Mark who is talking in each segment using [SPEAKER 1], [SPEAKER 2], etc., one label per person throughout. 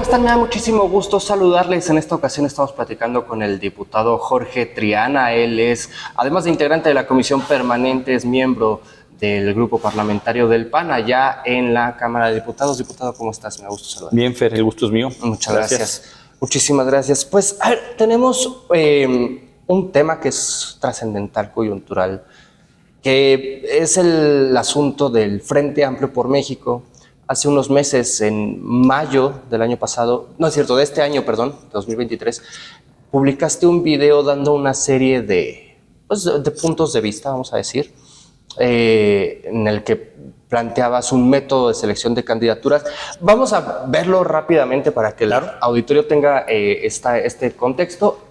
[SPEAKER 1] están? Me da muchísimo gusto saludarles. En esta ocasión estamos platicando con el diputado Jorge Triana. Él es, además de integrante de la Comisión Permanente, es miembro del grupo parlamentario del PAN allá en la Cámara de Diputados. Diputado, ¿cómo estás? Me da gusto saludar.
[SPEAKER 2] Bien, Fer, el gusto es mío.
[SPEAKER 1] Muchas gracias. Muchísimas gracias. Pues, a ver, tenemos un tema que es trascendental, coyuntural, que es el asunto del Frente Amplio por México. Hace unos meses, en mayo del año pasado, no es cierto, de este año, perdón, 2023, publicaste un video dando una serie de puntos de vista, vamos a decir, en el que planteabas un método de selección de candidaturas. Vamos a verlo rápidamente para que el auditorio tenga este contexto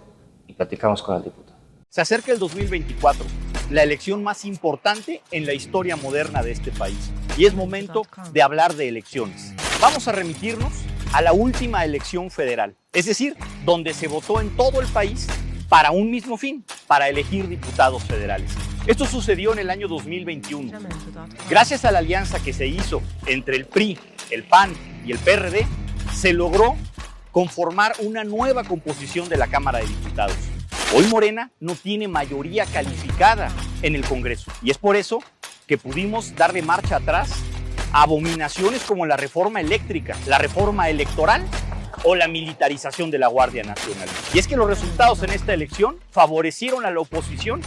[SPEAKER 1] y platicamos con el diputado.
[SPEAKER 3] Se acerca el 2024, la elección más importante en la historia moderna de este país. Y es momento de hablar de elecciones. Vamos a remitirnos a la última elección federal, es decir, donde se votó en todo el país para un mismo fin, para elegir diputados federales. Esto sucedió en el año 2021. Gracias a la alianza que se hizo entre el PRI, el PAN y el PRD, se logró conformar una nueva composición de la Cámara de Diputados. Hoy Morena no tiene mayoría calificada en el Congreso y es por eso que pudimos darle marcha atrás a abominaciones como la reforma eléctrica, la reforma electoral o la militarización de la Guardia Nacional. Y es que los resultados en esta elección favorecieron a la oposición.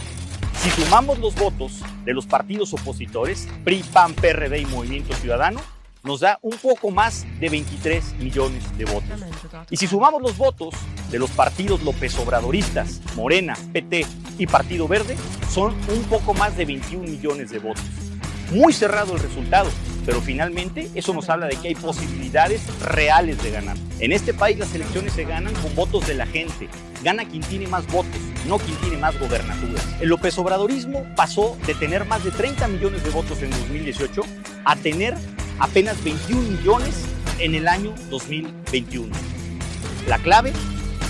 [SPEAKER 3] Si sumamos los votos de los partidos opositores, PRI, PAN, PRD y Movimiento Ciudadano, nos da un poco más de 23 millones de votos. Y si sumamos los votos de los partidos López Obradoristas, Morena, PT y Partido Verde, son un poco más de 21 millones de votos. Muy cerrado el resultado, pero finalmente eso nos habla de que hay posibilidades reales de ganar. En este país las elecciones se ganan con votos de la gente. Gana quien tiene más votos, no quien tiene más gobernaturas. El López Obradorismo pasó de tener más de 30 millones de votos en 2018 a tener apenas 21 millones en el año 2021. La clave,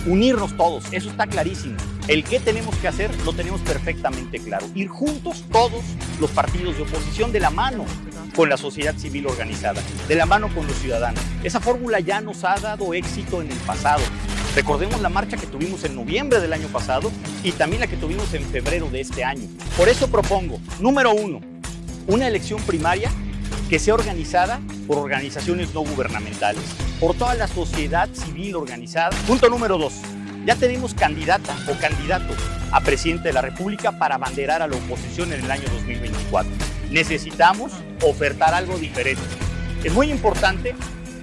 [SPEAKER 3] unirnos todos, eso está clarísimo. El qué tenemos que hacer lo tenemos perfectamente claro. Ir juntos todos los partidos de oposición de la mano con la sociedad civil organizada, de la mano con los ciudadanos. Esa fórmula ya nos ha dado éxito en el pasado. Recordemos la marcha que tuvimos en noviembre del año pasado y también la que tuvimos en febrero de este año. Por eso propongo, número 1, una elección primaria que sea organizada por organizaciones no gubernamentales, por toda la sociedad civil organizada. Punto número 2, ya tenemos candidata o candidato a presidente de la República para abanderar a la oposición en el año 2024. Necesitamos ofertar algo diferente. Es muy importante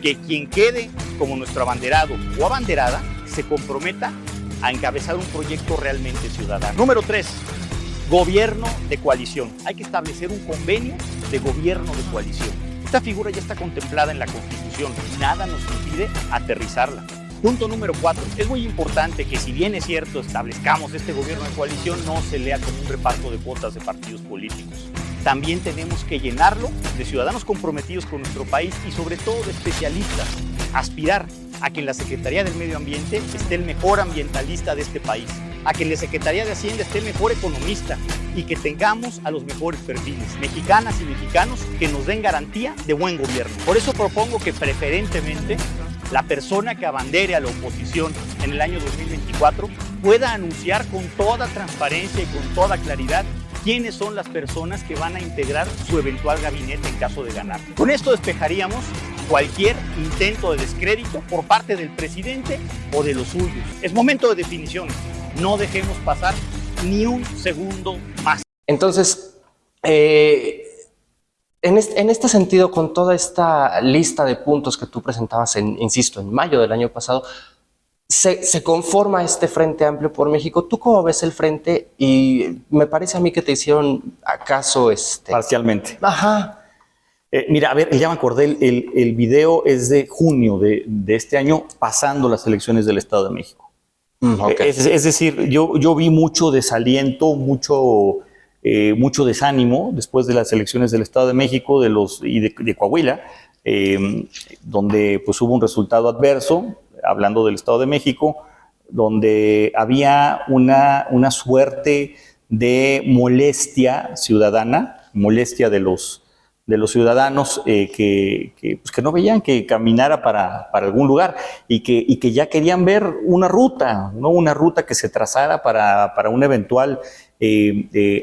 [SPEAKER 3] que quien quede como nuestro abanderado o abanderada se comprometa a encabezar un proyecto realmente ciudadano. Número 3, gobierno de coalición. Hay que establecer un convenio de gobierno de coalición. Esta figura ya está contemplada en la Constitución y nada nos impide aterrizarla. Punto número 4. Es muy importante que, si bien es cierto, establezcamos este gobierno de coalición, no se lea como un reparto de cuotas de partidos políticos. También tenemos que llenarlo de ciudadanos comprometidos con nuestro país y sobre todo de especialistas. Aspirar a que en la Secretaría del Medio Ambiente esté el mejor ambientalista de este país, a que en la Secretaría de Hacienda esté el mejor economista y que tengamos a los mejores perfiles, mexicanas y mexicanos, que nos den garantía de buen gobierno. Por eso propongo que preferentemente la persona que abandere a la oposición en el año 2024 pueda anunciar con toda transparencia y con toda claridad quiénes son las personas que van a integrar su eventual gabinete en caso de ganar. Con esto despejaríamos cualquier intento de descrédito por parte del presidente o de los suyos. Es momento de definiciones. No dejemos pasar ni un segundo más.
[SPEAKER 1] Entonces, en este sentido, con toda esta lista de puntos que tú presentabas, insisto, en mayo del año pasado, se conforma este Frente Amplio por México. ¿Tú cómo ves el frente? Y me parece a mí que te hicieron acaso
[SPEAKER 2] parcialmente.
[SPEAKER 1] Ajá.
[SPEAKER 2] Mira, a ver, ya me acordé, el video es de junio de este año, pasando las elecciones del Estado de México.
[SPEAKER 1] Okay.
[SPEAKER 2] Es decir, yo vi mucho desaliento, mucho desánimo después de las elecciones del Estado de México y de Coahuila, donde pues hubo un resultado adverso, hablando del Estado de México, donde había una suerte de molestia ciudadana, molestia de los los ciudadanos pues que no veían que caminara para algún lugar y que ya querían ver una ruta, ¿no? Una ruta que se trazara para una eventual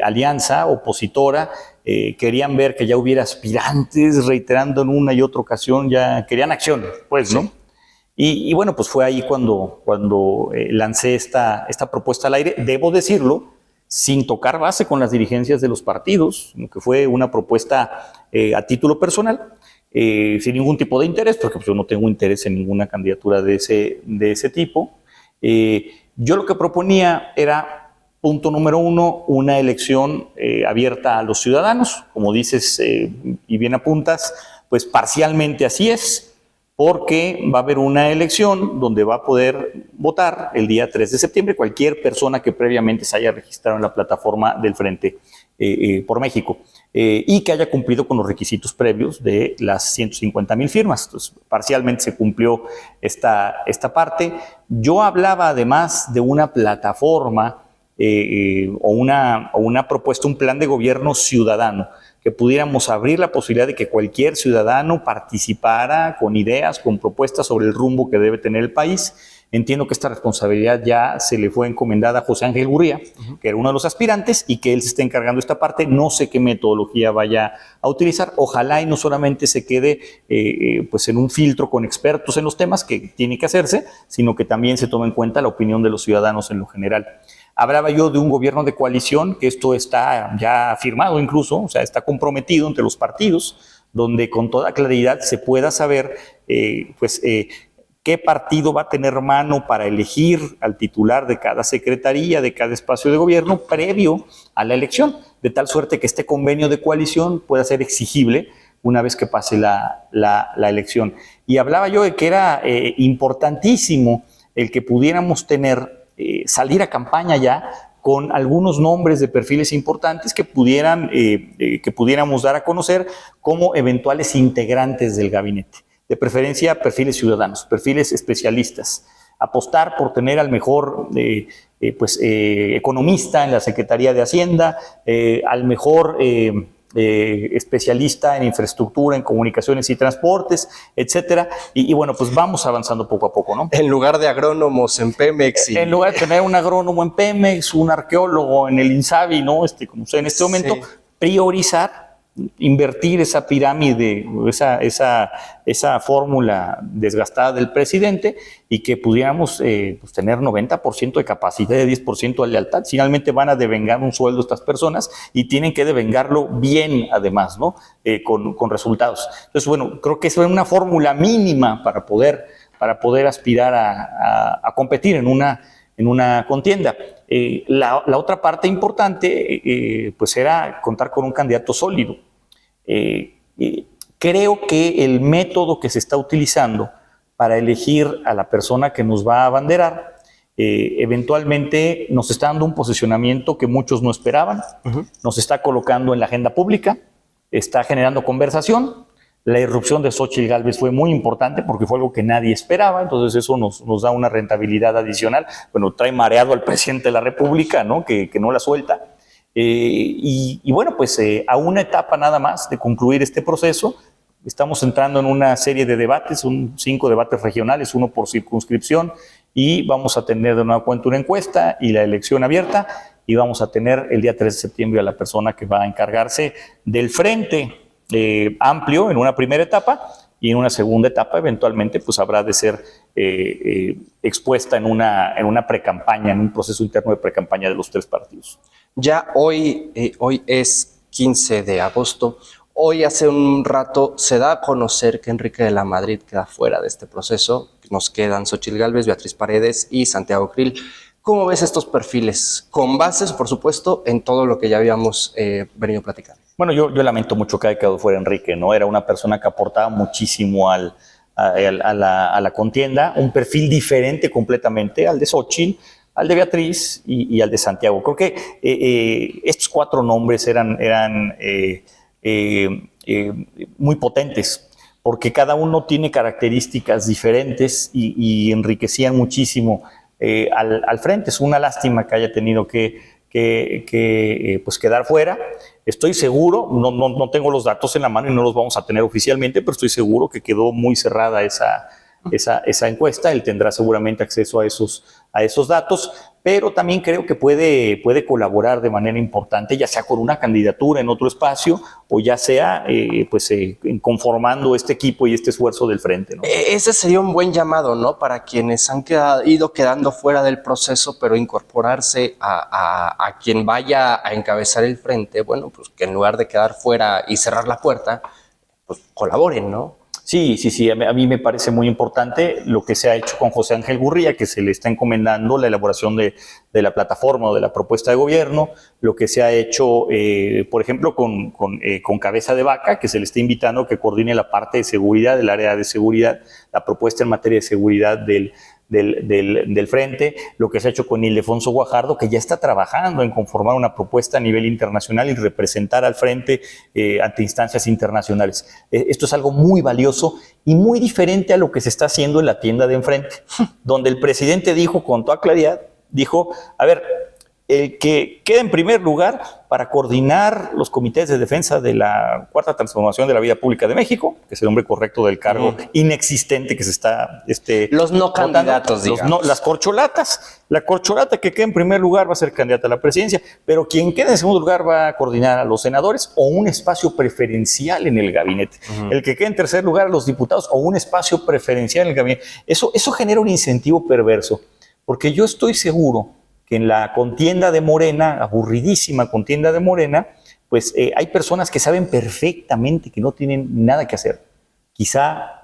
[SPEAKER 2] alianza opositora. Querían ver que ya hubiera aspirantes, reiterando en una y otra ocasión, ya querían acción, pues, ¿no? Sí. Y bueno, pues fue ahí cuando lancé esta propuesta al aire, debo decirlo, sin tocar base con las dirigencias de los partidos, que fue una propuesta a título personal, sin ningún tipo de interés, porque pues, yo no tengo interés en ninguna candidatura de ese tipo. Yo lo que proponía era, punto número 1, una elección abierta a los ciudadanos. Como dices y bien apuntas, pues parcialmente así es, porque va a haber una elección donde va a poder votar el día 3 de septiembre cualquier persona que previamente se haya registrado en la plataforma del Frente por México y que haya cumplido con los requisitos previos de las 150,000 firmas. Entonces, parcialmente se cumplió esta parte. Yo hablaba además de una plataforma o una propuesta, un plan de gobierno ciudadano, que pudiéramos abrir la posibilidad de que cualquier ciudadano participara con ideas, con propuestas sobre el rumbo que debe tener el país. Entiendo que esta responsabilidad ya se le fue encomendada a José Ángel Gurría, que era uno de los aspirantes, y que él se está encargando de esta parte. No sé qué metodología vaya a utilizar. Ojalá y no solamente se quede pues en un filtro con expertos en los temas, que tiene que hacerse, sino que también se tome en cuenta la opinión de los ciudadanos en lo general. Hablaba yo de un gobierno de coalición, que esto está ya firmado incluso, o sea, está comprometido entre los partidos, donde con toda claridad se pueda saber qué partido va a tener mano para elegir al titular de cada secretaría, de cada espacio de gobierno, previo a la elección, de tal suerte que este convenio de coalición pueda ser exigible una vez que pase la elección. Y hablaba yo de que era importantísimo el que pudiéramos tener salir a campaña ya con algunos nombres de perfiles importantes que pudiéramos dar a conocer como eventuales integrantes del gabinete. De preferencia, perfiles ciudadanos, perfiles especialistas. Apostar por tener al mejor economista en la Secretaría de Hacienda, al mejor especialista en infraestructura, en comunicaciones y transportes, etcétera. Y bueno, pues vamos avanzando poco a poco, ¿no?
[SPEAKER 1] En lugar de agrónomos en Pemex.
[SPEAKER 2] En lugar de tener un agrónomo en Pemex, un arqueólogo en el INSABI, ¿no? Como sea en este momento, priorizar, invertir esa pirámide, esa fórmula desgastada del presidente, y que pudiéramos tener 90% de capacidad y 10% de lealtad. Finalmente van a devengar un sueldo estas personas y tienen que devengarlo bien, además, ¿no? Con resultados. Entonces, bueno, creo que es una fórmula mínima para poder aspirar a competir en una contienda. La otra parte importante pues era contar con un candidato sólido. Creo que el método que se está utilizando para elegir a la persona que nos va a abanderar eventualmente nos está dando un posicionamiento que muchos no esperaban, nos está colocando en la agenda pública, está generando conversación. La irrupción de Xóchitl Gálvez fue muy importante porque fue algo que nadie esperaba, entonces eso nos da una rentabilidad adicional. Bueno, trae mareado al presidente de la República, ¿no? Que no la suelta. Y bueno, pues a una etapa nada más de concluir este proceso, estamos entrando en una serie de debates, 5 debates regionales, 1 por circunscripción, y vamos a tener de nueva cuenta una encuesta y la elección abierta, y vamos a tener el día 3 de septiembre a la persona que va a encargarse del frente amplio en una primera etapa, y en una segunda etapa eventualmente pues habrá de ser expuesta en una precampaña, en un proceso interno de precampaña de los 3 partidos.
[SPEAKER 1] Ya hoy es 15 de agosto. Hoy hace un rato se da a conocer que Enrique de la Madrid queda fuera de este proceso. Nos quedan Xóchitl Gálvez, Beatriz Paredes y Santiago Krill. ¿Cómo ves estos perfiles? Con bases, por supuesto, en todo lo que ya habíamos venido platicando.
[SPEAKER 2] Bueno, yo lamento mucho que haya quedado fuera Enrique, ¿no? Era una persona que aportaba muchísimo a la contienda, un perfil diferente completamente al de Xóchitl, al de Beatriz y al de Santiago. Creo que estos 4 nombres eran muy potentes, porque cada uno tiene características diferentes y enriquecían muchísimo al frente. Es una lástima que haya tenido que pues quedar fuera. Estoy seguro, no tengo los datos en la mano y no los vamos a tener oficialmente, pero estoy seguro que quedó muy cerrada esa encuesta. Él tendrá seguramente acceso a esos datos, pero también creo que puede colaborar de manera importante, ya sea con una candidatura en otro espacio o ya sea conformando este equipo y este esfuerzo del frente, ¿no?
[SPEAKER 1] Ese sería un buen llamado, ¿no? Para quienes han ido quedando fuera del proceso, pero incorporarse a quien vaya a encabezar el frente, bueno, pues que en lugar de quedar fuera y cerrar la puerta, pues colaboren, ¿no?
[SPEAKER 2] Sí, a mí me parece muy importante lo que se ha hecho con José Ángel Gurría, que se le está encomendando la elaboración de la plataforma o de la propuesta de gobierno, lo que se ha hecho, por ejemplo, con Cabeza de Vaca, que se le está invitando a que coordine la parte de seguridad, del área de seguridad, la propuesta en materia de seguridad del frente, lo que se ha hecho con Ildefonso Guajardo, que ya está trabajando en conformar una propuesta a nivel internacional y representar al frente ante instancias internacionales. Esto es algo muy valioso y muy diferente a lo que se está haciendo en la tienda de enfrente, donde el presidente dijo con toda claridad, a ver, el que queda en primer lugar para coordinar los comités de defensa de la Cuarta Transformación de la Vida Pública de México, que es el nombre correcto del cargo inexistente que se está
[SPEAKER 1] los no candidatos, digamos.
[SPEAKER 2] Las corcholatas. La corcholata que queda en primer lugar va a ser candidata a la presidencia, pero quien quede en segundo lugar va a coordinar a los senadores o un espacio preferencial en el gabinete. El que quede en tercer lugar a los diputados o un espacio preferencial en el gabinete. Eso genera un incentivo perverso, porque yo estoy seguro que en la contienda de Morena, aburridísima contienda de Morena, pues hay personas que saben perfectamente que no tienen nada que hacer. Quizá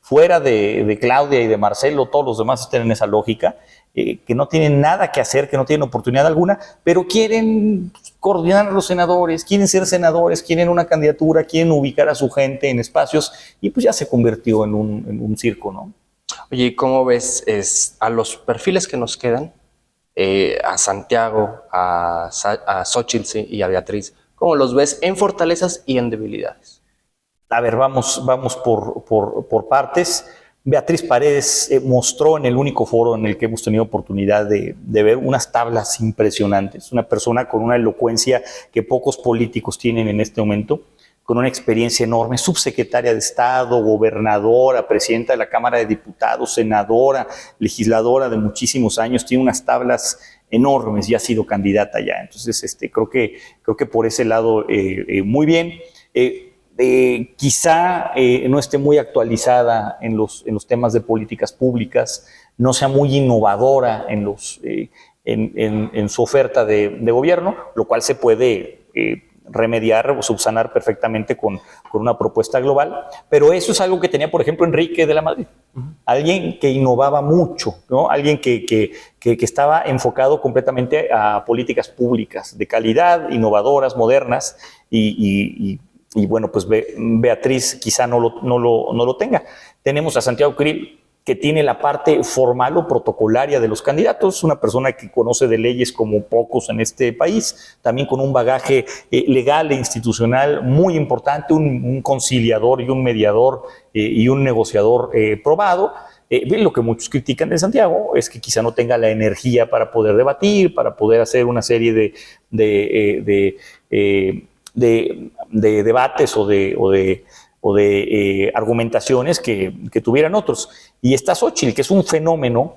[SPEAKER 2] fuera de Claudia y de Marcelo, todos los demás estén en esa lógica, que no tienen nada que hacer, que no tienen oportunidad alguna, pero quieren coordinar a los senadores, quieren ser senadores, quieren una candidatura, quieren ubicar a su gente en espacios, y pues ya se convirtió en un circo, ¿no?
[SPEAKER 1] Oye, ¿cómo ves a los perfiles que nos quedan? A Santiago, a Xóchitl, sí, y a Beatriz. ¿Cómo los ves en fortalezas y en debilidades?
[SPEAKER 2] A ver, vamos por partes. Beatriz Paredes mostró en el único foro en el que hemos tenido oportunidad de ver unas tablas impresionantes. Una persona con una elocuencia que pocos políticos tienen en este momento, con una experiencia enorme, subsecretaria de Estado, gobernadora, presidenta de la Cámara de Diputados, senadora, legisladora de muchísimos años, tiene unas tablas enormes y ha sido candidata ya. Entonces, creo que por ese lado muy bien. Quizá no esté muy actualizada en los temas de políticas públicas, no sea muy innovadora en su oferta de gobierno, lo cual se puede remediar o subsanar perfectamente con una propuesta global, pero eso es algo que tenía, por ejemplo, Enrique de la Madrid, alguien que innovaba mucho, ¿no? Alguien que estaba enfocado completamente a políticas públicas de calidad, innovadoras, modernas, y bueno, pues Beatriz quizá no lo tenga. Tenemos a Santiago Krill, que tiene la parte formal o protocolaria de los candidatos, una persona que conoce de leyes como pocos en este país, también con un bagaje legal e institucional muy importante, un conciliador y un mediador y un negociador probado. Lo que muchos critican de Santiago es que quizá no tenga la energía para poder debatir, para poder hacer una serie de debates o de argumentaciones que tuvieran otros. Y está Xóchitl, que es un fenómeno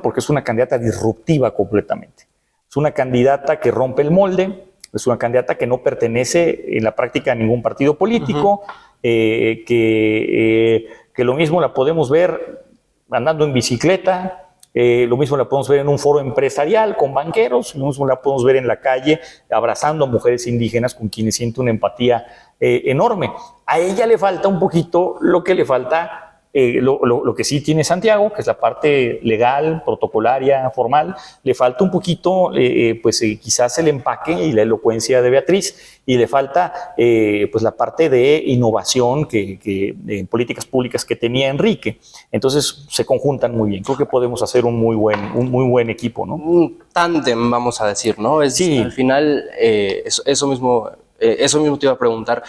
[SPEAKER 2] porque es una candidata disruptiva completamente. Es una candidata que rompe el molde, es una candidata que no pertenece en la práctica a ningún partido político, que lo mismo la podemos ver andando en bicicleta, lo mismo la podemos ver en un foro empresarial con banqueros, lo mismo la podemos ver en la calle abrazando a mujeres indígenas con quienes siente una empatía enorme. A ella le falta un poquito lo que le falta, lo que sí tiene Santiago, que es la parte legal, protocolaria, formal. Le falta un poquito, quizás el empaque y la elocuencia de Beatriz, y le falta pues la parte de innovación en políticas públicas que tenía Enrique. Entonces se conjuntan muy bien. Creo que podemos hacer un muy buen equipo, ¿no?
[SPEAKER 1] Un tándem, vamos a decir, ¿no?
[SPEAKER 2] Sí.
[SPEAKER 1] Al final, eso mismo te iba a preguntar.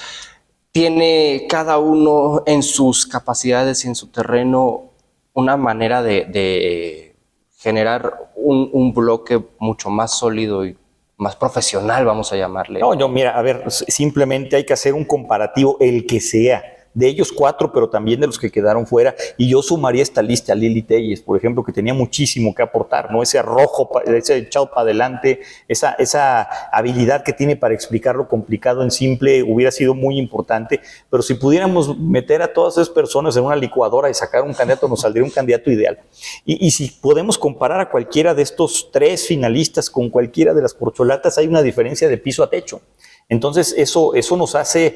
[SPEAKER 1] ¿Tiene cada uno en sus capacidades y en su terreno una manera de generar un bloque mucho más sólido y más profesional, vamos a llamarle.
[SPEAKER 2] No, mira, a ver, simplemente hay que hacer un comparativo, el que sea, de ellos 4, pero también de los que quedaron fuera, y yo sumaría esta lista a Lili Telles, por ejemplo, que tenía muchísimo que aportar, ¿no? Ese arrojo, ese echado para adelante, esa habilidad que tiene para explicar lo complicado en simple, hubiera sido muy importante, pero si pudiéramos meter a todas esas personas en una licuadora y sacar un candidato, nos saldría un candidato ideal. Y si podemos comparar a cualquiera de estos 3 finalistas con cualquiera de las corcholatas, hay una diferencia de piso a techo. Entonces, eso nos hace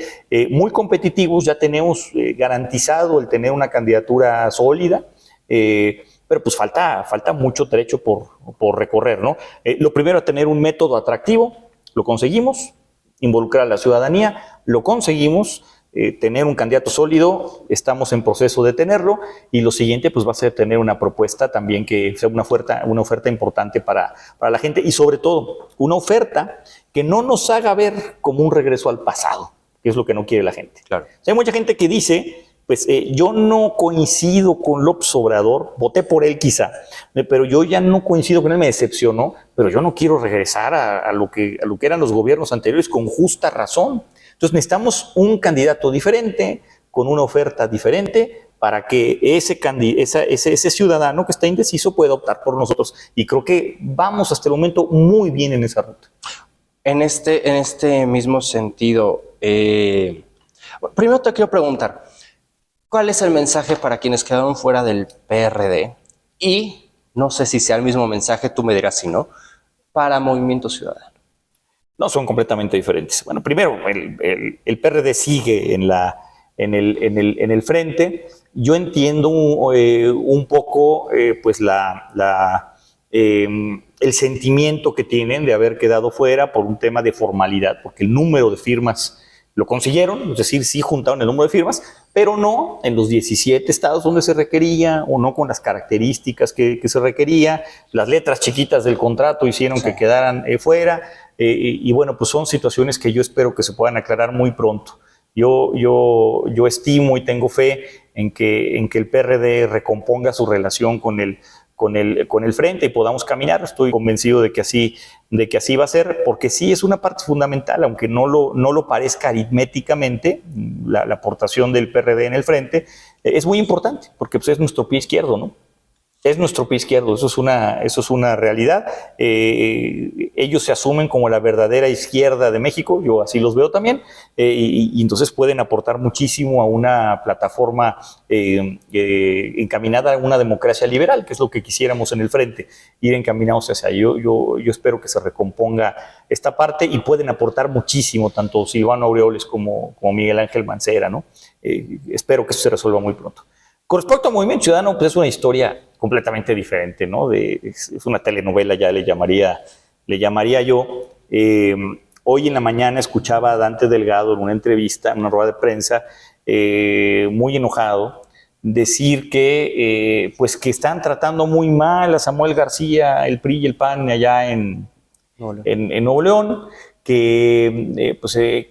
[SPEAKER 2] muy competitivos, ya tenemos garantizado el tener una candidatura sólida, pero pues falta mucho trecho por recorrer, ¿no? Lo primero es tener un método atractivo, lo conseguimos, involucrar a la ciudadanía, lo conseguimos, tener un candidato sólido, estamos en proceso de tenerlo, y lo siguiente pues va a ser tener una propuesta también que sea una oferta importante para la gente, y sobre todo una oferta que no nos haga ver como un regreso al pasado, que es lo que no quiere la gente.
[SPEAKER 1] Claro.
[SPEAKER 2] O sea, hay mucha gente que dice, pues yo no coincido con López Obrador, voté por él quizá, pero yo ya no coincido con él, me decepcionó, pero yo no quiero regresar a lo que eran los gobiernos anteriores con justa razón. Entonces necesitamos un candidato diferente, con una oferta diferente, para que ese ciudadano que está indeciso pueda optar por nosotros. Y creo que vamos hasta el momento muy bien en esa ruta.
[SPEAKER 1] En este mismo sentido, primero te quiero preguntar, ¿cuál es el mensaje para quienes quedaron fuera del PRD? Y no sé si sea el mismo mensaje, tú me dirás si no, para Movimiento Ciudadano.
[SPEAKER 2] No, son completamente diferentes. Bueno, primero, el PRD sigue en el frente. Yo entiendo un poco pues el sentimiento que tienen de haber quedado fuera por un tema de formalidad, porque el número de firmas lo consiguieron, es decir, sí juntaron el número de firmas, pero no en los 17 estados donde se requería, o no con las características que se requería. Las letras chiquitas del contrato hicieron que quedaran fuera, y bueno, pues son situaciones que yo espero que se puedan aclarar muy pronto. Yo estimo y tengo fe en que el PRD recomponga su relación con el frente y podamos caminar. Estoy convencido de que así va a ser, porque sí es una parte fundamental, aunque no lo parezca aritméticamente, la aportación del PRD en el frente es muy importante, porque pues es nuestro pie izquierdo, ¿no? Es nuestro pie izquierdo, eso es una realidad. Ellos se asumen como la verdadera izquierda de México, yo así los veo también, y entonces pueden aportar muchísimo a una plataforma encaminada a una democracia liberal, que es lo que quisiéramos en el frente, ir encaminados hacia ahí. Yo espero que se recomponga esta parte, y pueden aportar muchísimo, tanto Silvano Aureoles como Miguel Ángel Mancera, ¿no? Espero que eso se resuelva muy pronto. Con respecto a Movimiento Ciudadano, pues es una historia completamente diferente, ¿no? Es una telenovela, ya le llamaría yo. Hoy en la mañana escuchaba a Dante Delgado en una entrevista, en una rueda de prensa, muy enojado, decir que están tratando muy mal a Samuel García, el PRI y el PAN allá en Nuevo León, que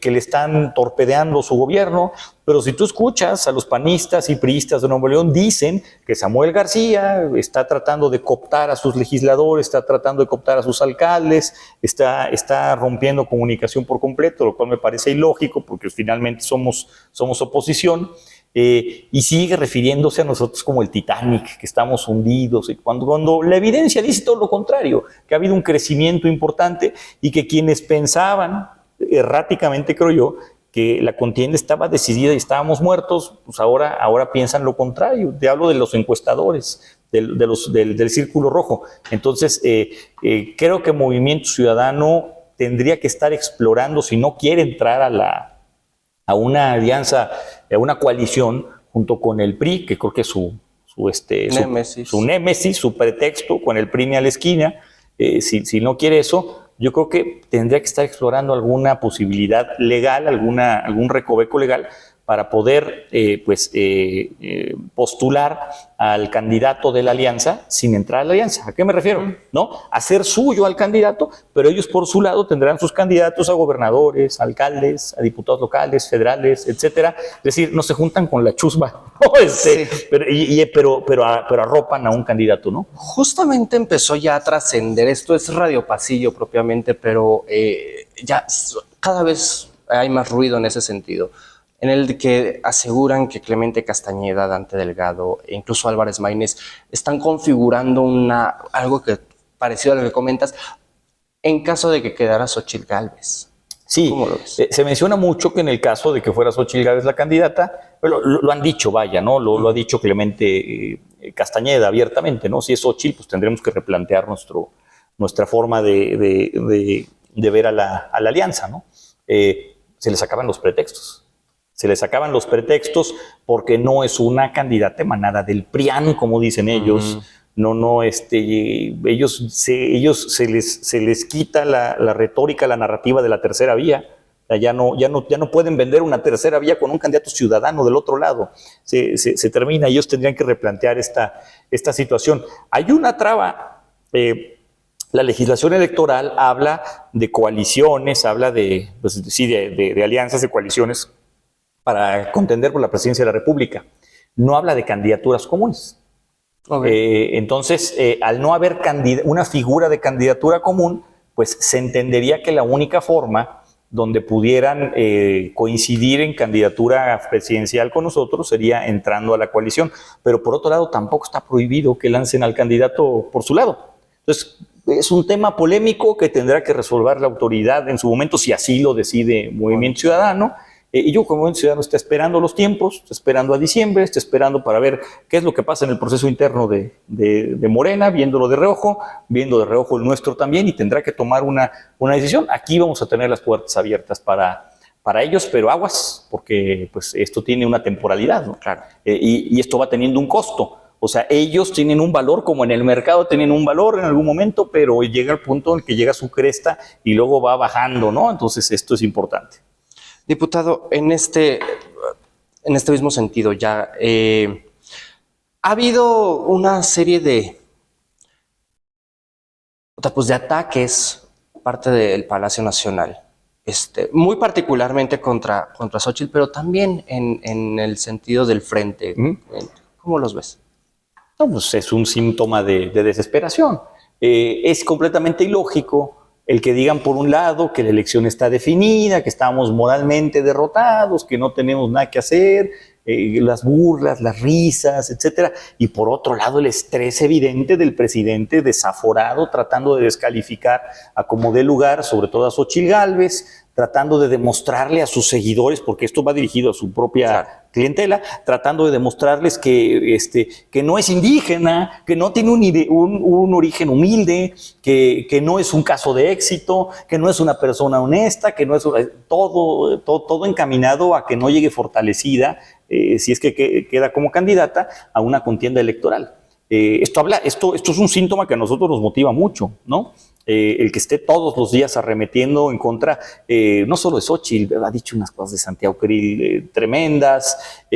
[SPEAKER 2] le están torpedeando su gobierno. Pero si tú escuchas a los panistas y priistas de Nuevo León, dicen que Samuel García está tratando de cooptar a sus legisladores, está tratando de cooptar a sus alcaldes, está rompiendo comunicación por completo, lo cual me parece ilógico, porque finalmente somos oposición. Y sigue refiriéndose a nosotros como el Titanic, que estamos hundidos, y cuando la evidencia dice todo lo contrario, que ha habido un crecimiento importante, y que quienes pensaban, erráticamente creo yo, que la contienda estaba decidida y estábamos muertos, pues ahora piensan lo contrario. Te hablo de los encuestadores, del Círculo Rojo. Entonces, creo que Movimiento Ciudadano tendría que estar explorando, si no quiere entrar a una alianza, a una coalición junto con el PRI, que creo que es su némesis, su pretexto, con el PRI ni a la esquina. Si no quiere eso, yo creo que tendría que estar explorando alguna posibilidad legal, algún recoveco legal, para poder postular al candidato de la alianza sin entrar a la alianza. ¿A qué me refiero? ¿No? Hacer suyo al candidato, pero ellos por su lado tendrán sus candidatos a gobernadores, alcaldes, a diputados locales, federales, etcétera. Es decir, no se juntan con la chusma, ¿no?
[SPEAKER 1] Sí.
[SPEAKER 2] pero arropan a un candidato, ¿no?
[SPEAKER 1] Justamente empezó ya a trascender, esto es Radio Pasillo propiamente, pero ya cada vez hay más ruido en ese sentido, en el que aseguran que Clemente Castañeda, Dante Delgado e incluso Álvarez Maínez están configurando algo que parecido a lo que comentas en caso de que quedara Xóchitl Gálvez.
[SPEAKER 2] Sí,
[SPEAKER 1] ¿Cómo lo ves?
[SPEAKER 2] Se menciona mucho que en el caso de que fuera Xóchitl Gálvez la candidata, pero lo han dicho, vaya, ¿no? Lo ha dicho Clemente Castañeda abiertamente, ¿no? Si es Xóchitl, pues tendremos que replantear nuestra forma de ver a la alianza, ¿no? Se les acaban los pretextos. Se les acaban los pretextos porque no es una candidata emanada del PRIAN, como dicen ellos. Ellos se les quita la retórica, la narrativa de la tercera vía. Ya no pueden vender una tercera vía con un candidato ciudadano del otro lado. Se termina. Ellos tendrían que replantear esta situación. Hay una traba. La legislación electoral habla de coaliciones, habla de alianzas, de coaliciones para contender por la presidencia de la República. No habla de candidaturas comunes. Okay. Entonces, al no haber una figura de candidatura común, pues se entendería que la única forma donde pudieran coincidir en candidatura presidencial con nosotros sería entrando a la coalición. Pero por otro lado, tampoco está prohibido que lancen al candidato por su lado. Entonces, es un tema polémico que tendrá que resolver la autoridad en su momento, si así lo decide Movimiento Ciudadano. Y yo como Movimiento Ciudadano está esperando los tiempos, está esperando a diciembre, está esperando para ver qué es lo que pasa en el proceso interno de Morena, viéndolo de reojo, viendo de reojo el nuestro también, y tendrá que tomar una decisión. Aquí vamos a tener las puertas abiertas para ellos, pero aguas, porque pues esto tiene una temporalidad, ¿no?
[SPEAKER 1] Claro.
[SPEAKER 2] Y esto va teniendo un costo. O sea, ellos tienen un valor, como en el mercado tienen un valor en algún momento, pero llega el punto en el que llega su cresta y luego va bajando, ¿no? Entonces esto es importante.
[SPEAKER 1] Diputado, en este mismo sentido ya, ha habido una serie de ataques parte del Palacio Nacional, muy particularmente contra Xóchitl, pero también en el sentido del frente. ¿Cómo los ves?
[SPEAKER 2] No, pues es un síntoma de desesperación. Es completamente ilógico el que digan por un lado que la elección está definida, que estamos moralmente derrotados, que no tenemos nada que hacer, las burlas, las risas, etcétera, y por otro lado el estrés evidente del presidente desaforado tratando de descalificar a como dé lugar, sobre todo a Xóchitl Gálvez, tratando de demostrarle a sus seguidores, porque esto va dirigido a su propia clientela, tratando de demostrarles que no es indígena, que no tiene un origen humilde, que no es un caso de éxito, que no es una persona honesta, que no es todo encaminado a que no llegue fortalecida, si es que queda como candidata a una contienda electoral. Esto es un síntoma que a nosotros nos motiva mucho, ¿no? El que esté todos los días arremetiendo en contra, no solo de Xóchitl, ha dicho unas cosas de Santiago Krill tremendas, a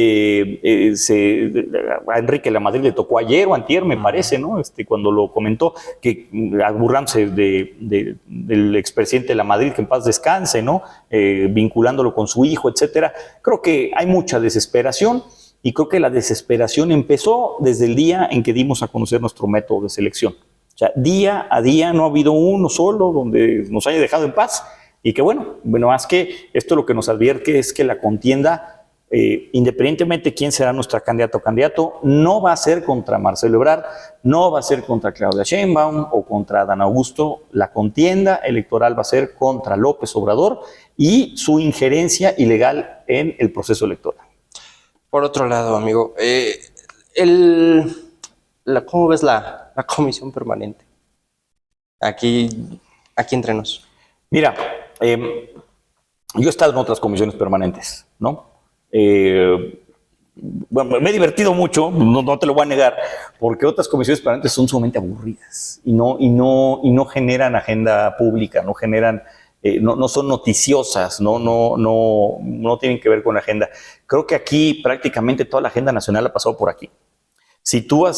[SPEAKER 2] Enrique Lamadrid le tocó ayer o antier, me parece, ¿no? Cuando lo comentó, que burlándose del expresidente Lamadrid, que en paz descanse, ¿no? Vinculándolo con su hijo, etcétera. Creo que hay mucha desesperación. Y creo que la desesperación empezó desde el día en que dimos a conocer nuestro método de selección. O sea, día a día no ha habido uno solo donde nos haya dejado en paz. Y que bueno, más que esto lo que nos advierte es que la contienda, independientemente de quién será nuestra candidata o candidato, no va a ser contra Marcelo Ebrard, no va a ser contra Claudia Sheinbaum o contra Adán Augusto. La contienda electoral va a ser contra López Obrador y su injerencia ilegal en el proceso electoral.
[SPEAKER 1] Por otro lado, amigo, ¿cómo ves la comisión permanente? Aquí entre nos.
[SPEAKER 2] Mira, yo he estado en otras comisiones permanentes, ¿no? Bueno, me he divertido mucho, no te lo voy a negar, porque otras comisiones permanentes son sumamente aburridas y no generan agenda pública, no generan no son noticiosas, no tienen que ver con la agenda. Creo que aquí prácticamente toda la agenda nacional ha pasado por aquí. Si tú ha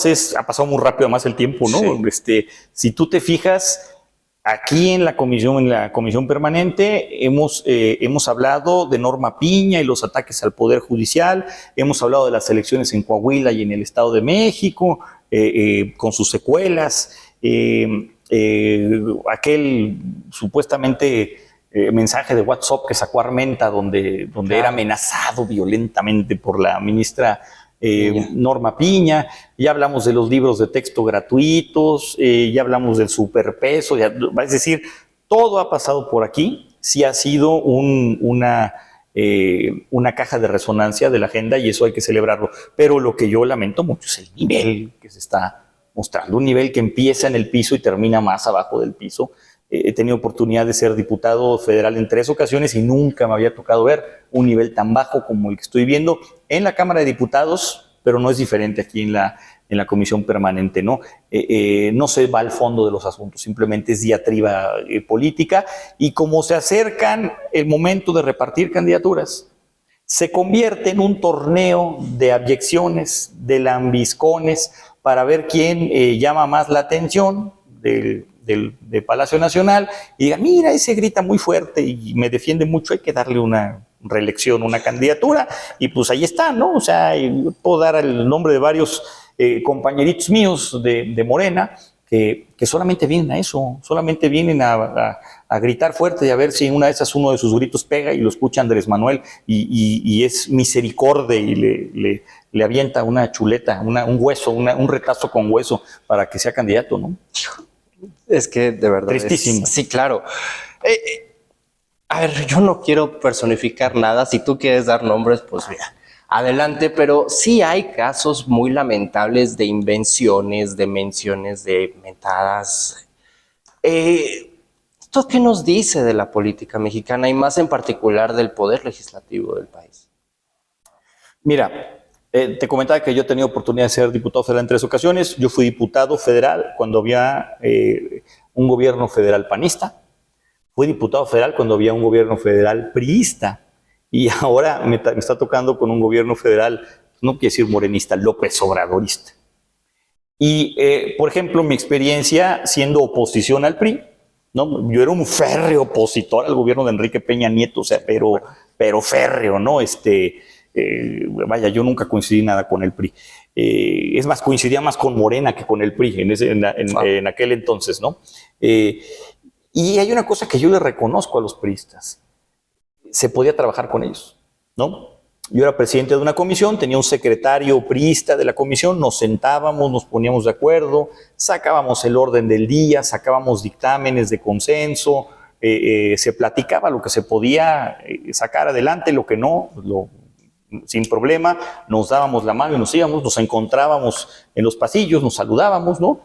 [SPEAKER 2] pasado muy rápido además el tiempo, ¿no? Sí. Si tú te fijas, aquí en la comisión permanente hemos hablado de Norma Piña y los ataques al Poder Judicial, hemos hablado de las elecciones en Coahuila y en el Estado de México, con sus secuelas, aquel supuestamente mensaje de WhatsApp que sacó Armenta donde era amenazado violentamente por la ministra Norma Piña. Ya hablamos de los libros de texto gratuitos, ya hablamos del superpeso, es decir, todo ha pasado por aquí. Sí ha sido una caja de resonancia de la agenda y eso hay que celebrarlo. Pero lo que yo lamento mucho es el nivel que se está mostrando, un nivel que empieza en el piso y termina más abajo del piso. He tenido oportunidad de ser diputado federal en 3 ocasiones y nunca me había tocado ver un nivel tan bajo como el que estoy viendo en la Cámara de Diputados, pero no es diferente aquí en la comisión permanente, ¿no? No se va al fondo de los asuntos, simplemente es diatriba política, y como se acercan el momento de repartir candidaturas, se convierte en un torneo de abyecciones, de lambiscones, para ver quién llama más la atención de Palacio Nacional y diga, mira, ese grita muy fuerte y me defiende mucho, hay que darle una reelección, una candidatura, y pues ahí está, ¿no? O sea, puedo dar el nombre de varios compañeritos míos de Morena que solamente vienen a eso, solamente vienen a gritar fuerte y a ver si en una de esas uno de sus gritos pega y lo escucha Andrés Manuel y es misericordia y le avienta una chuleta, un hueso, un retazo con hueso para que sea candidato, ¿no?
[SPEAKER 1] Es que de verdad.
[SPEAKER 2] Tristísimo.
[SPEAKER 1] Sí, claro. A ver, yo no quiero personificar nada. Si tú quieres dar nombres, pues mira, adelante. Pero sí hay casos muy lamentables de invenciones, de menciones, de mentadas. ¿Esto qué nos dice de la política mexicana y más en particular del poder legislativo del país?
[SPEAKER 2] Mira, te comentaba que yo he tenido oportunidad de ser diputado federal en 3 ocasiones. Yo fui diputado federal cuando había un gobierno federal panista. Fui diputado federal cuando había un gobierno federal priista. Y ahora me está tocando con un gobierno federal, no quiero decir morenista, López Obradorista. Y, por ejemplo, mi experiencia siendo oposición al PRI, ¿no? Yo era un férreo opositor al gobierno de Enrique Peña Nieto, o sea, pero férreo, ¿no? Vaya, yo nunca coincidí nada con el PRI. Es más, coincidía más con Morena que con el PRI en aquel entonces, ¿no? Y hay una cosa que yo le reconozco a los priistas. Se podía trabajar con ellos, ¿no? Yo era presidente de una comisión, tenía un secretario priista de la comisión, nos sentábamos, nos poníamos de acuerdo, sacábamos el orden del día, sacábamos dictámenes de consenso, se platicaba lo que se podía sacar adelante, lo que no, sin problema, nos dábamos la mano y nos íbamos, nos encontrábamos en los pasillos, nos saludábamos, ¿no?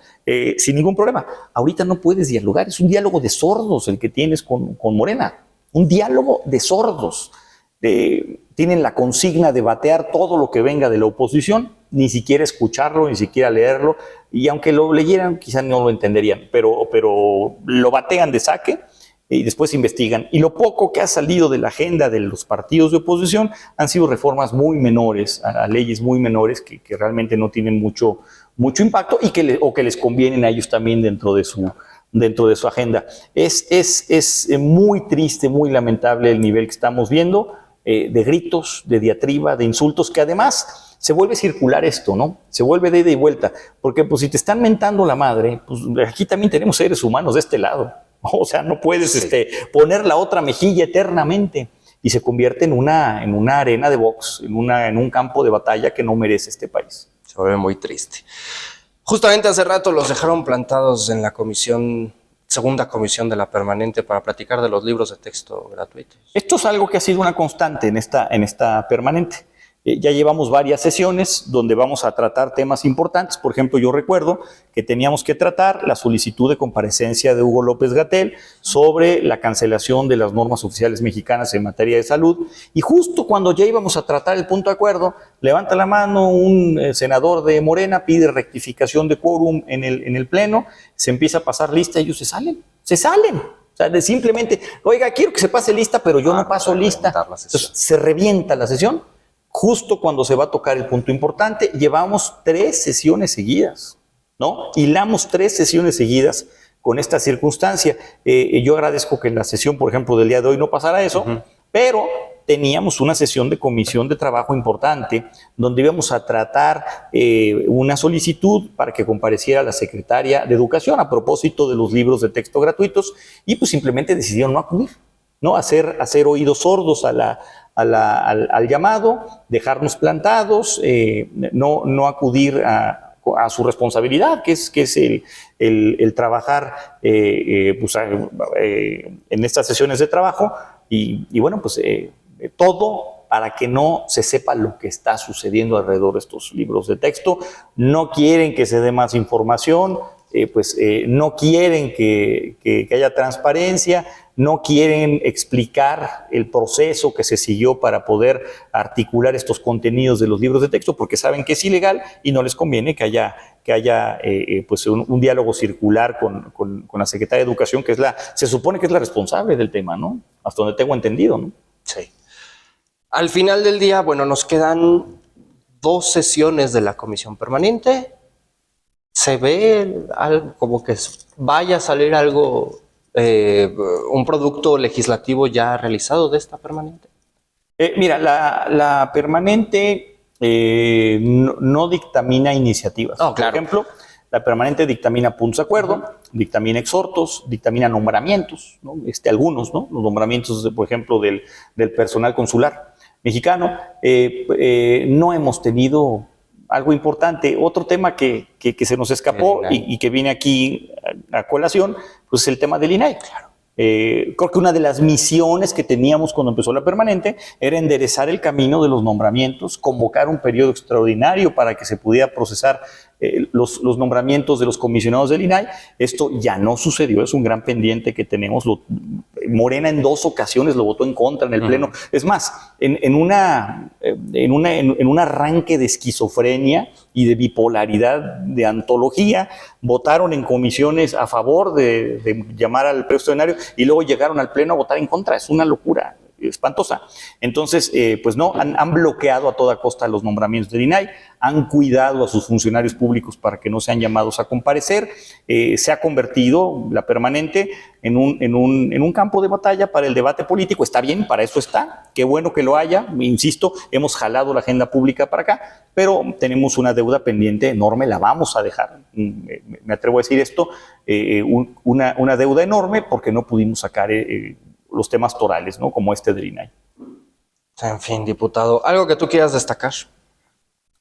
[SPEAKER 2] Sin ningún problema. Ahorita no puedes dialogar, es un diálogo de sordos el que tienes con Morena, un diálogo de sordos. Tienen la consigna de batear todo lo que venga de la oposición, ni siquiera escucharlo, ni siquiera leerlo, y aunque lo leyeran, quizás no lo entenderían, pero lo batean de saque y después investigan. Y lo poco que ha salido de la agenda de los partidos de oposición han sido reformas muy menores, a leyes muy menores que realmente no tienen mucho impacto y que les convienen a ellos también dentro de su agenda. Es muy triste, muy lamentable el nivel que estamos viendo, de gritos, de diatriba, de insultos, que además se vuelve circular esto, ¿no? Se vuelve de ida y vuelta, porque pues si te están mentando la madre, pues aquí también tenemos seres humanos de este lado. O sea, no puedes poner la otra mejilla eternamente, y se convierte en una arena de box, en un campo de batalla que no merece este país.
[SPEAKER 1] Se vuelve muy triste. Justamente hace rato los dejaron plantados en la segunda comisión de la permanente para platicar de los libros de texto gratuitos.
[SPEAKER 2] Esto es algo que ha sido una constante en esta permanente. Ya llevamos varias sesiones donde vamos a tratar temas importantes. Por ejemplo, yo recuerdo que teníamos que tratar la solicitud de comparecencia de Hugo López-Gatell sobre la cancelación de las normas oficiales mexicanas en materia de salud. Y justo cuando ya íbamos a tratar el punto de acuerdo, levanta la mano un senador de Morena, pide rectificación de quórum en el Pleno, se empieza a pasar lista y ellos se salen. O sea, de simplemente, oiga, quiero que se pase lista, pero yo no paso lista. Entonces, se revienta la sesión justo cuando se va a tocar el punto importante. Llevamos 3 sesiones seguidas, ¿no? Hilamos 3 sesiones seguidas con esta circunstancia. Yo agradezco que en la sesión, por ejemplo, del día de hoy no pasara eso, pero teníamos una sesión de comisión de trabajo importante donde íbamos a tratar una solicitud para que compareciera la secretaria de Educación a propósito de los libros de texto gratuitos y pues simplemente decidieron no acudir, ¿no? Hacer oídos sordos al llamado, dejarnos plantados, no acudir a su responsabilidad, que es el trabajar pues, en estas sesiones de trabajo y bueno, pues todo para que no se sepa lo que está sucediendo alrededor de estos libros de texto. No quieren que se dé más información, no quieren que haya transparencia, no quieren explicar el proceso que se siguió para poder articular estos contenidos de los libros de texto, porque saben que es ilegal y no les conviene que haya pues un diálogo circular con la Secretaría de Educación, que se supone que es la responsable del tema, ¿no? Hasta donde tengo entendido, ¿no?
[SPEAKER 1] Sí. Al final del día, bueno, nos quedan 2 sesiones de la comisión permanente. ¿Se ve algo como que vaya a salir algo, un producto legislativo ya realizado de esta permanente?
[SPEAKER 2] Mira, la permanente no dictamina iniciativas.
[SPEAKER 1] Oh, claro.
[SPEAKER 2] Por ejemplo, la permanente dictamina puntos de acuerdo, dictamina exhortos, dictamina nombramientos, ¿no? Algunos, ¿no? Los nombramientos, por ejemplo, del personal consular mexicano. No hemos tenido algo importante. Otro tema que se nos escapó y que viene aquí a colación, pues es el tema del INAI. Claro. Creo que una de las misiones que teníamos cuando empezó la permanente era enderezar el camino de los nombramientos, convocar un periodo extraordinario para que se pudiera procesar los nombramientos de los comisionados del INAI. Esto ya no sucedió, es un gran pendiente que tenemos. Morena en 2 ocasiones lo votó en contra en el Pleno. Es más, en un arranque de esquizofrenia y de bipolaridad de antología, votaron en comisiones a favor de llamar al periodo extraordinario y luego llegaron al Pleno a votar en contra. Es una locura espantosa. Entonces, pues no, han bloqueado a toda costa los nombramientos del INAI, han cuidado a sus funcionarios públicos para que no sean llamados a comparecer. Se ha convertido la permanente en un campo de batalla para el debate político. Está bien, para eso está, qué bueno que lo haya. Insisto, hemos jalado la agenda pública para acá, pero tenemos una deuda pendiente enorme, la vamos a dejar. Me atrevo a decir esto, una deuda enorme porque no pudimos sacar los temas torales, ¿no? Como este del INAI.
[SPEAKER 1] En fin, diputado, ¿algo que tú quieras destacar?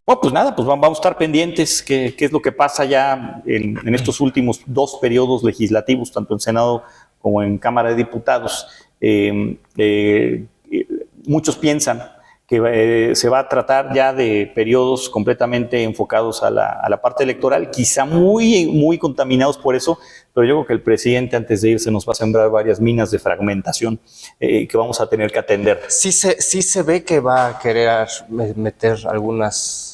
[SPEAKER 2] Bueno, pues nada, pues vamos a estar pendientes qué es lo que pasa ya en estos últimos 2 periodos legislativos, tanto en Senado como en Cámara de Diputados. Muchos piensan que se va a tratar ya de periodos completamente enfocados a la parte electoral, quizá muy contaminados por eso, pero yo creo que el presidente antes de irse nos va a sembrar varias minas de fragmentación que vamos a tener que atender.
[SPEAKER 1] Sí se ve que va a querer meter algunas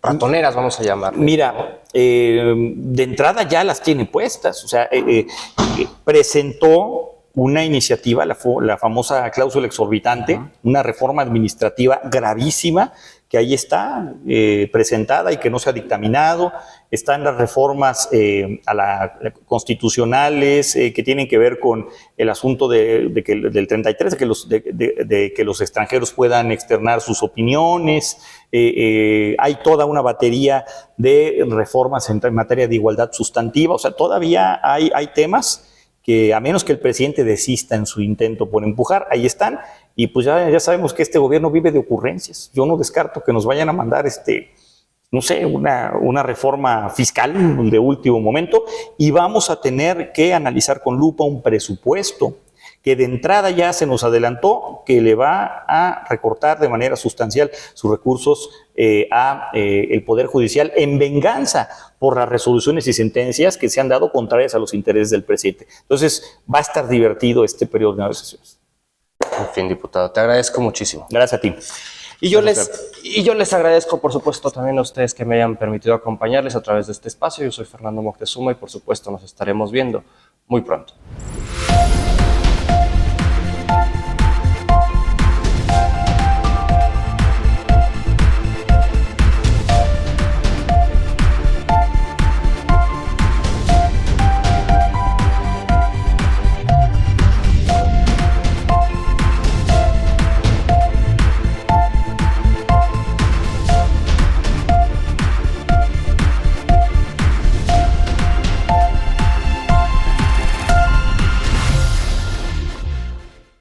[SPEAKER 1] ratoneras, vamos a llamarle.
[SPEAKER 2] Mira, de entrada ya las tiene puestas, o sea, presentó una iniciativa, la famosa cláusula exorbitante, una reforma administrativa gravísima que ahí está presentada y que no se ha dictaminado. Están las reformas constitucionales que tienen que ver con el asunto del 33, de que los extranjeros puedan externar sus opiniones. Hay toda una batería de reformas en materia de igualdad sustantiva. O sea, todavía hay temas que a menos que el presidente desista en su intento por empujar, ahí están, y pues ya sabemos que este gobierno vive de ocurrencias. Yo no descarto que nos vayan a mandar, no sé, una reforma fiscal de último momento, y vamos a tener que analizar con lupa un presupuesto que de entrada ya se nos adelantó que le va a recortar de manera sustancial sus recursos el Poder Judicial en venganza por las resoluciones y sentencias que se han dado contrarias a los intereses del presidente. Entonces, va a estar divertido este periodo de negociaciones.
[SPEAKER 1] En fin, diputado, te agradezco muchísimo.
[SPEAKER 2] Gracias a ti.
[SPEAKER 1] Y yo les agradezco, por supuesto, también a ustedes que me hayan permitido acompañarles a través de este espacio. Yo soy Fernando Moctezuma y, por supuesto, nos estaremos viendo muy pronto.